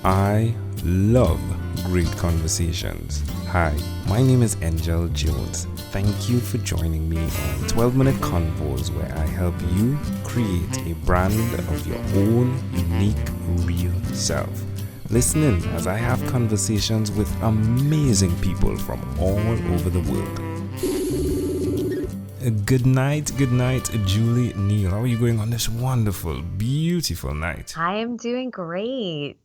I love great conversations. Hi, my name is Angel Jones. Thank you for joining me on 12-minute convos where I help you create a brand of your own unique, real self. Listen in as I have conversations with amazing people from all over the world. Good night, Julie, Neale. How are you going on this wonderful, beautiful night? I am doing great.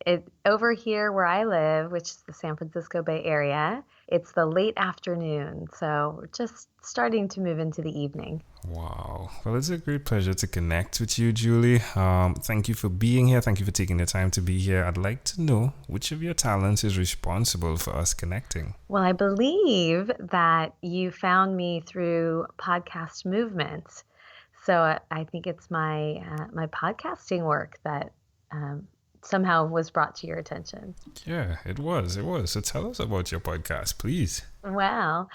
Over here where I live, which is the San Francisco Bay Area, it's the late afternoon, so we're just starting to move into the evening. Wow. Well, it's a great pleasure to connect with you, Julie. Thank you for being here. Thank you for taking the time to be here. I'd like to know which of your talents is responsible for us connecting. Well, I believe that you found me through podcast movements. So I think it's my podcasting work that somehow was brought to your attention. Yeah, it was. It was. So tell us about your podcast, please. Well,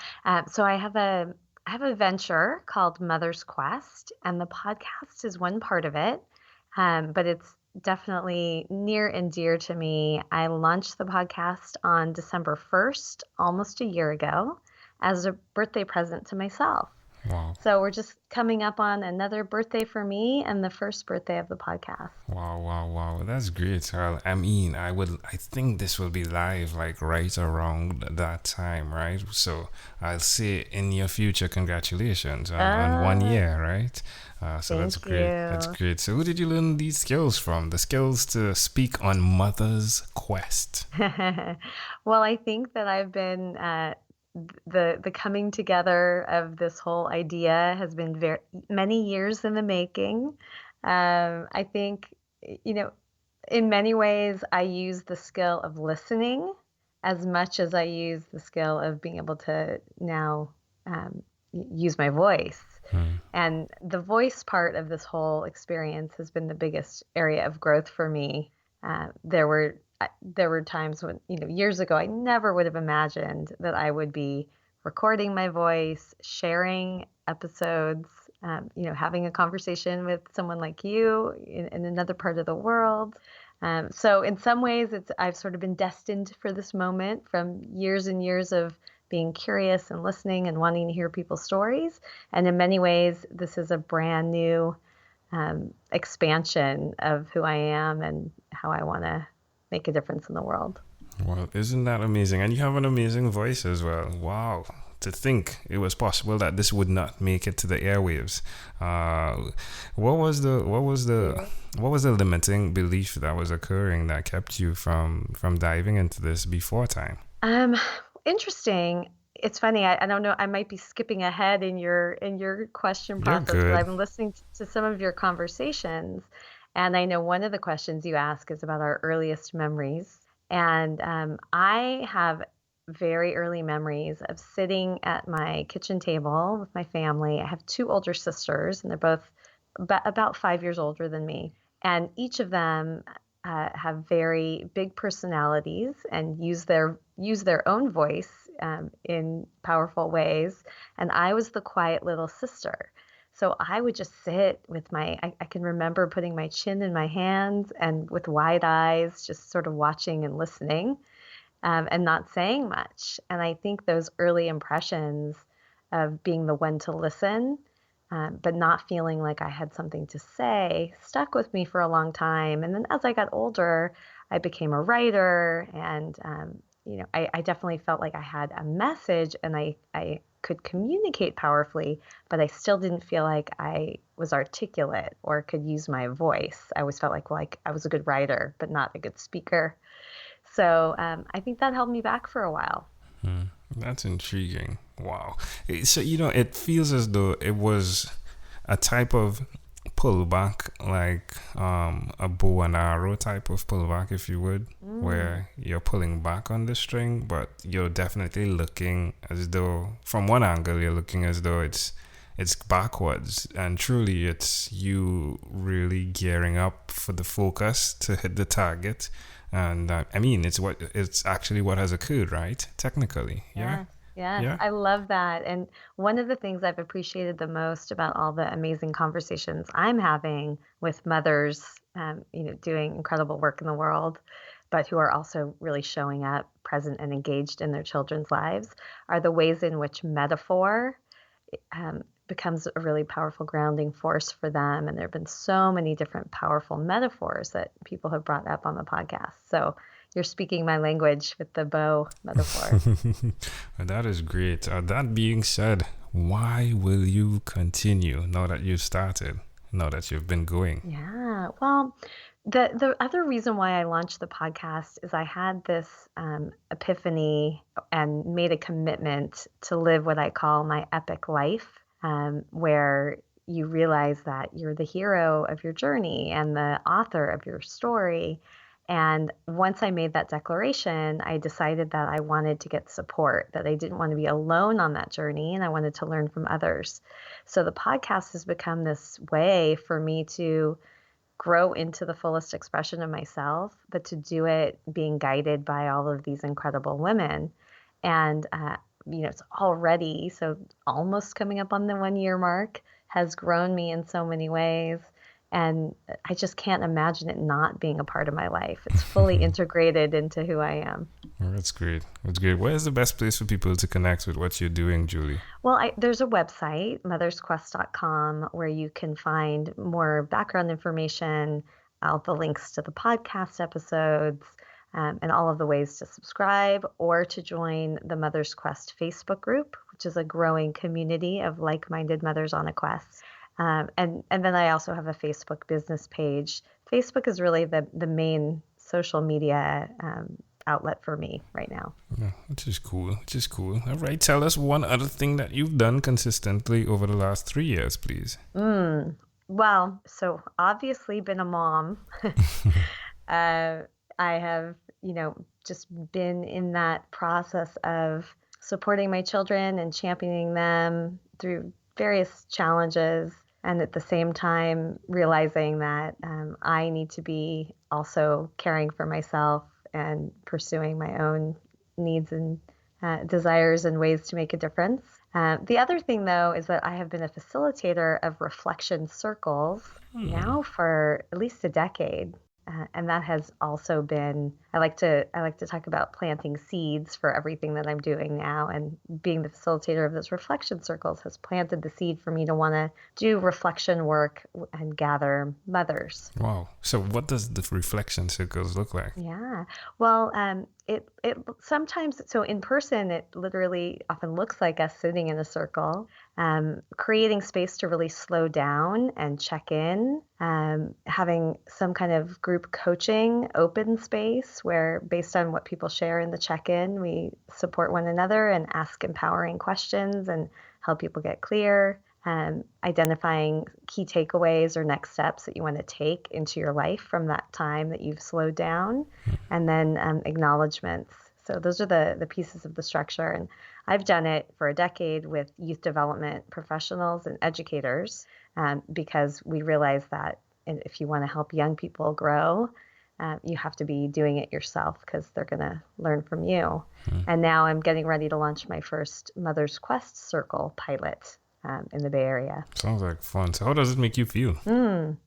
so I have a venture called Mother's Quest, and the podcast is one part of it, but it's definitely near and dear to me. I launched the podcast on December 1st, almost a year ago, as a birthday present to myself. Wow. So we're just coming up on another birthday for me and the first birthday of the podcast. Wow. That's great. Well, I think this will be live like right around that time, right? So I'll say in your future, congratulations on 1 year, right? So that's Thank great. That's you. great. So who did you learn these skills from? The skills to speak on Mother's Quest. Well, I think that I've been the coming together of this whole idea has been very many years in the making. I think, you know, in many ways, I use the skill of listening as much as I use the skill of being able to now use my voice. Hmm. And the voice part of this whole experience has been the biggest area of growth for me. There were times when, years ago, I never would have imagined that I would be recording my voice, sharing episodes, having a conversation with someone like you in another part of the world. So in some ways, I've sort of been destined for this moment from years and years of being curious and listening and wanting to hear people's stories. And in many ways, this is a brand new expansion of who I am and how I want to make a difference in the world. Well, isn't that amazing? And you have an amazing voice as well. Wow. To think it was possible that this would not make it to the airwaves. What was the limiting belief that was occurring that kept you from diving into this before time? Um, Interesting. It's funny. I don't know. I might be skipping ahead in your question You're process, but good. I've been listening to some of your conversations, and I know one of the questions you ask is about our earliest memories. And I have very early memories of sitting at my kitchen table with my family. I have two older sisters, and they're both about 5 years older than me. And each of them have very big personalities and use their own voice in powerful ways. And I was the quiet little sister. So I would just sit with I can remember putting my chin in my hands and with wide eyes, just sort of watching and listening and not saying much. And I think those early impressions of being the one to listen, but not feeling like I had something to say, stuck with me for a long time. And then as I got older, I became a writer, and I definitely felt like I had a message, and I could communicate powerfully, but I still didn't feel like I was articulate or could use my voice. I always felt like I was a good writer, but not a good speaker. So I think that held me back for a while. Hmm. That's intriguing. Wow. So, it feels as though it was a type of pullback, like a bow and arrow type of pullback, if you would, Mm, where you're pulling back on the string, but you're definitely looking as though, from one angle, you're looking as though it's backwards, and truly it's you really gearing up for the focus to hit the target. And it's actually what has occurred, right? Technically, yeah. yes, yes, Yeah. I love that. And one of the things I've appreciated the most about all the amazing conversations I'm having with mothers, doing incredible work in the world, but who are also really showing up, present and engaged in their children's lives, are the ways in which metaphor becomes a really powerful grounding force for them. And there have been so many different powerful metaphors that people have brought up on the podcast. So you're speaking my language with the bow metaphor. That is great. That being said, why will you continue now that you've started, now that you've been going? Yeah. Well, the other reason why I launched the podcast is I had this epiphany and made a commitment to live what I call my epic life, where you realize that you're the hero of your journey and the author of your story. And once I made that declaration, I decided that I wanted to get support, that I didn't want to be alone on that journey, and I wanted to learn from others. So the podcast has become this way for me to grow into the fullest expression of myself, but to do it being guided by all of these incredible women. And, it's already, so almost coming up on the 1 year mark, has grown me in so many ways. And I just can't imagine it not being a part of my life. It's fully integrated into who I am. Oh, that's great. That's great. Where's the best place for people to connect with what you're doing, Julie? Well, there's a website, mothersquest.com, where you can find more background information, all the links to the podcast episodes, and all of the ways to subscribe or to join the Mother's Quest Facebook group, which is a growing community of like-minded mothers on a quest. And then I also have a Facebook business page. Facebook is really the main social media outlet for me right now. Yeah, which is cool. All right, tell us one other thing that you've done consistently over the last 3 years, please. Well, so obviously been a mom. I have, just been in that process of supporting my children and championing them through various challenges. And at the same time, realizing that I need to be also caring for myself and pursuing my own needs and desires and ways to make a difference. The other thing, though, is that I have been a facilitator of reflection circles now for at least a decade. And that has also been, I like to talk about planting seeds for everything that I'm doing now, and being the facilitator of those reflection circles has planted the seed for me to want to do reflection work and gather mothers. Wow. So what does the reflection circles look like? Yeah. Well, it sometimes, so in person, it literally often looks like us sitting in a circle, creating space to really slow down and check in, having some kind of group coaching, open space where, based on what people share in the check-in, we support one another and ask empowering questions and help people get clear. Identifying key takeaways or next steps that you want to take into your life from that time that you've slowed down, and then acknowledgments. So those are the pieces of the structure. And I've done it for a decade with youth development professionals and educators, because we realize that if you want to help young people grow, you have to be doing it yourself, because they're going to learn from you. And now I'm getting ready to launch my first Mother's Quest Circle pilot in the Bay Area. Sounds like fun. So how does it make you feel?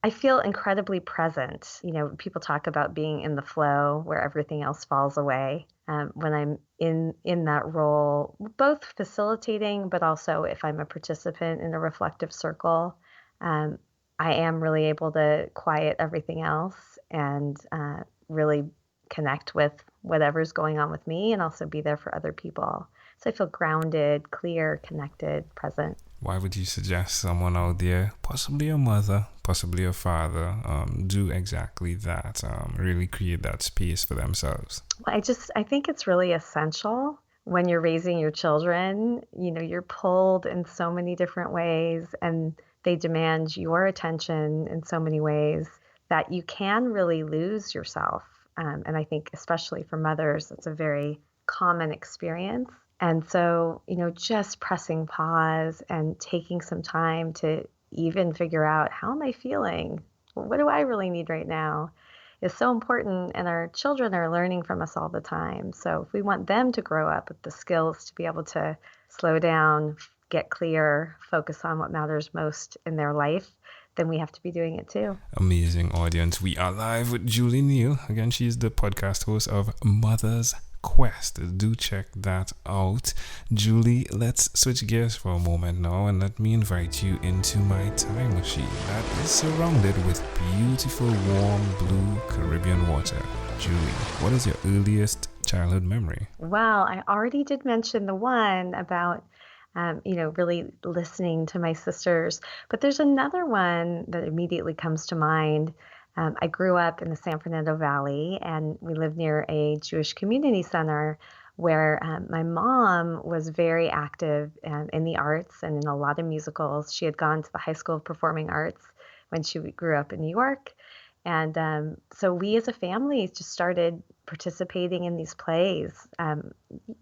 I feel incredibly present. People talk about being in the flow where everything else falls away. When I'm in that role, both facilitating, but also if I'm a participant in a reflective circle, I am really able to quiet everything else and really connect with whatever's going on with me, and also be there for other people. So I feel grounded, clear, connected, present. Why would you suggest someone out there, possibly a mother, possibly a father, do exactly that, really create that space for themselves? I think it's really essential when you're raising your children. You're pulled in so many different ways, and they demand your attention in so many ways that you can really lose yourself. And I think especially for mothers, it's a very common experience. And so, just pressing pause and taking some time to even figure out, how am I feeling? What do I really need right now? Is so important. And our children are learning from us all the time. So if we want them to grow up with the skills to be able to slow down, get clear, focus on what matters most in their life, then we have to be doing it too. Amazing audience. We are live with Julie Neale. Again, she's the podcast host of Mother's Quest. Do check that out. Julie, let's switch gears for a moment now and let me invite you into my time machine that is surrounded with beautiful, warm, blue Caribbean water. Julie, what is your earliest childhood memory? Well, I already did mention the one about really listening to my sisters. But there's another one that immediately comes to mind. I grew up in the San Fernando Valley, and we lived near a Jewish community center where my mom was very active in the arts and in a lot of musicals. She had gone to the High School of Performing Arts when she grew up in New York. And so we as a family just started participating in these plays,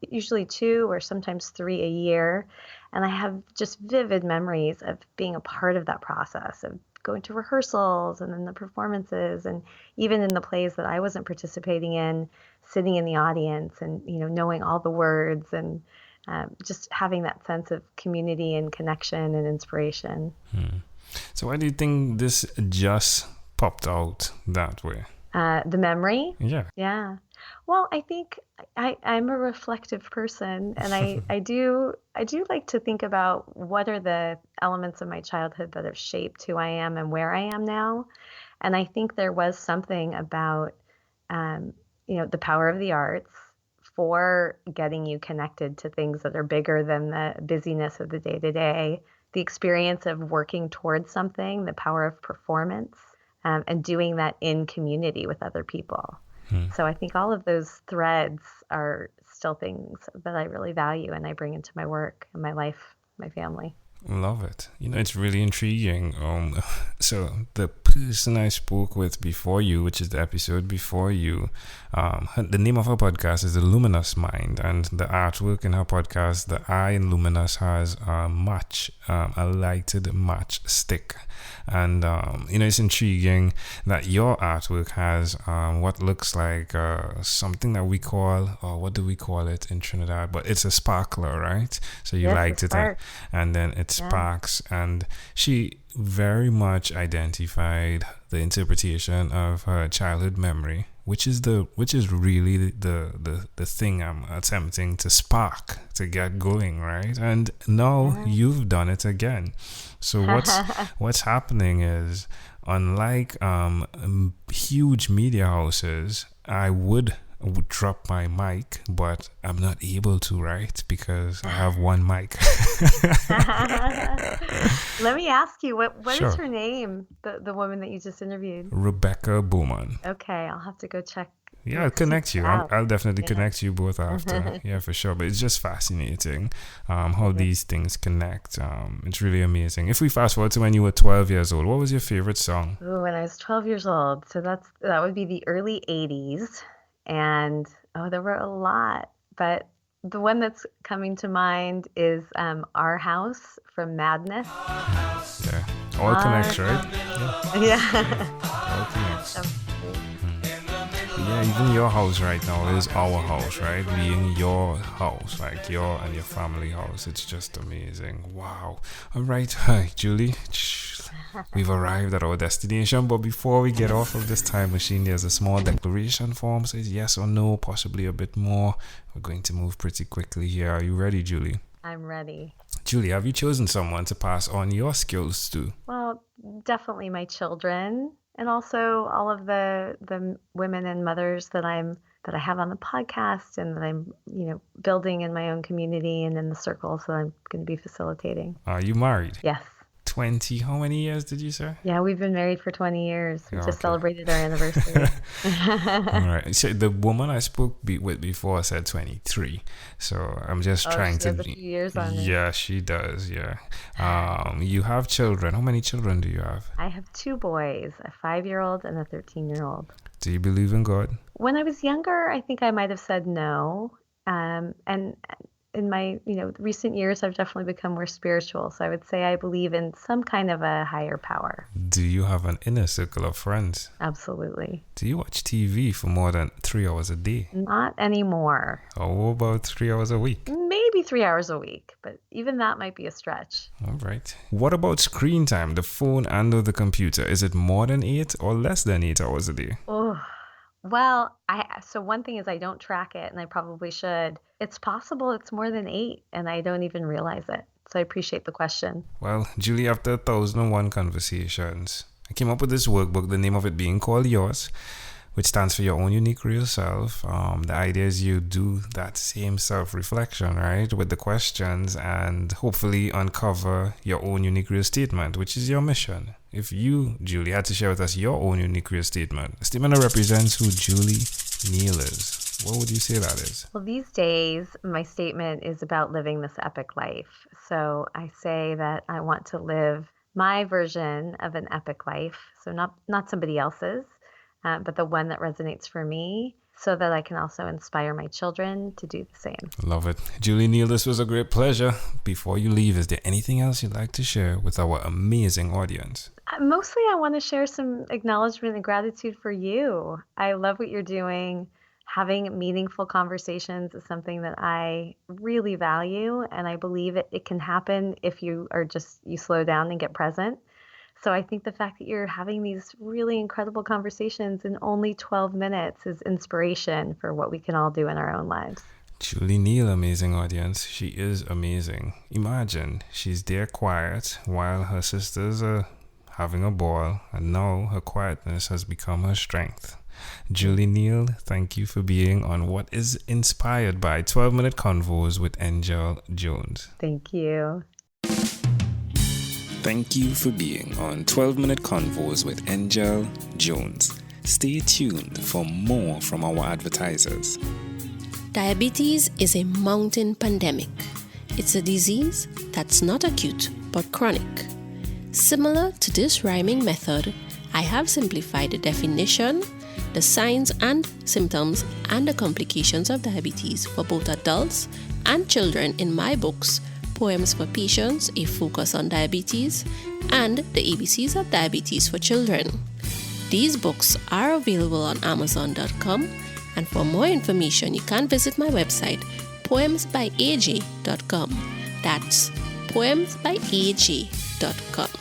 usually 2 or sometimes 3 a year. And I have just vivid memories of being a part of that process, of going to rehearsals and then the performances, and even in the plays that I wasn't participating in, sitting in the audience and, knowing all the words and just having that sense of community and connection and inspiration. So why do you think this just popped out that way? The memory? Yeah. Yeah. Well, I think I'm a reflective person, and I do like to think about what are the elements of my childhood that have shaped who I am and where I am now. And I think there was something about, the power of the arts for getting you connected to things that are bigger than the busyness of the day-to-day, the experience of working towards something, the power of performance. And doing that in community with other people. So I think all of those threads are still things that I really value and I bring into my work and my life, my family. Love it. It's really intriguing. So the person I spoke with before you, which is the episode before you, the name of her podcast is The Luminous Mind, and the artwork in her podcast, the eye in Luminous has a lighted match stick. And, it's intriguing that your artwork has what looks like something that we call, what do we call it in Trinidad? But it's a sparkler, right? So you light it up and then it sparks. And she very much identified the interpretation of her childhood memory, which is really the thing I'm attempting to spark, to get going, right? And now you've done it again. So what's happening is, unlike huge media houses, I would drop my mic, but I'm not able to, right? Because I have one mic. Let me ask you, what Sure. is her name? The woman that you just interviewed? Rebecca Bowman. Okay, I'll have to go check. Yeah, I'll connect you. I'll definitely Yeah. connect you both after. Yeah, for sure. But it's just fascinating how these things connect. It's really amazing. If we fast forward to when you were 12 years old, what was your favorite song? Ooh, when I was 12 years old. So that would be the early 80s. And there were a lot. But the one that's coming to mind is Our House from Madness. Yeah, all connects, right? Yeah. All connects. Yeah, even your house right now is our house, right? Being your house, like your and your family house. It's just amazing. Wow. All right. Hi, Julie. We've arrived at our destination, but before we get off of this time machine, there's a small declaration form. Says yes or no, possibly a bit more. We're going to move pretty quickly here. Are you ready, Julie? I'm ready. Julie, have you chosen someone to pass on your skills to? Well, definitely my children, and also all of the women and mothers that I have on the podcast and that I'm, building in my own community and in the circles that I'm going to be facilitating. Are you married? Yes. 20, how many years did you say? Yeah, we've been married for 20 years. We just Okay. celebrated our anniversary. All right. So the woman I spoke with before said 23. So I'm just trying she to. has a few years on me. Yeah, she does. Yeah. You have children. How many children do you have? I have 2 boys, a 5-year-old and a 13-year-old. Do you believe in God? When I was younger, I think I might have said no. And in my, recent years, I've definitely become more spiritual. So I would say I believe in some kind of a higher power. Do you have an inner circle of friends? Absolutely. Do you watch TV for more than 3 hours a day? Not anymore. Or about 3 hours a week? Maybe maybe 3 hours a week, but even that might be a stretch. All right. What about screen time, the phone and or the computer? Is it more than 8 or less than 8 hours a day? Oh, well, so one thing is I don't track it, and I probably should. It's possible it's more than 8, and I don't even realize it. So I appreciate the question. Well, Julie, after 1,001 conversations, I came up with this workbook, the name of it being called Yours, which stands for your own unique real self. The idea is you do that same self-reflection, right, with the questions and hopefully uncover your own unique real statement, which is your mission. If you, Julie, had to share with us your own unique real statement, a statement that represents who Julie Neale is, what would you say that is? Well, these days, my statement is about living this epic life. So I say that I want to live my version of an epic life. So not somebody else's, but the one that resonates for me, so that I can also inspire my children to do the same. Love it. Julie Neale, this was a great pleasure. Before you leave, is there anything else you'd like to share with our amazing audience? Mostly, I want to share some acknowledgement and gratitude for you. I love what you're doing. Having meaningful conversations is something that I really value, and I believe it can happen if you slow down and get present. So I think the fact that you're having these really incredible conversations in only 12 minutes is inspiration for what we can all do in our own lives. Julie Neale, amazing audience. She is amazing. Imagine she's there quiet while her sisters are having a ball, and now her quietness has become her strength. Julie Neale, thank you for being on what is inspired by 12-minute Convos with Angel Jones. Thank you. Thank you for being on 12-minute Convos with Angel Jones. Stay tuned for more from our advertisers. Diabetes is a mountain pandemic. It's a disease that's not acute but chronic. Similar to this rhyming method, I have simplified the definition, the signs and symptoms, and the complications of diabetes for both adults and children in my books, Poems for Patients, A Focus on Diabetes, and The ABCs of Diabetes for Children. These books are available on Amazon.com, and for more information, you can visit my website, poemsbyaj.com. That's poemsbyaj.com.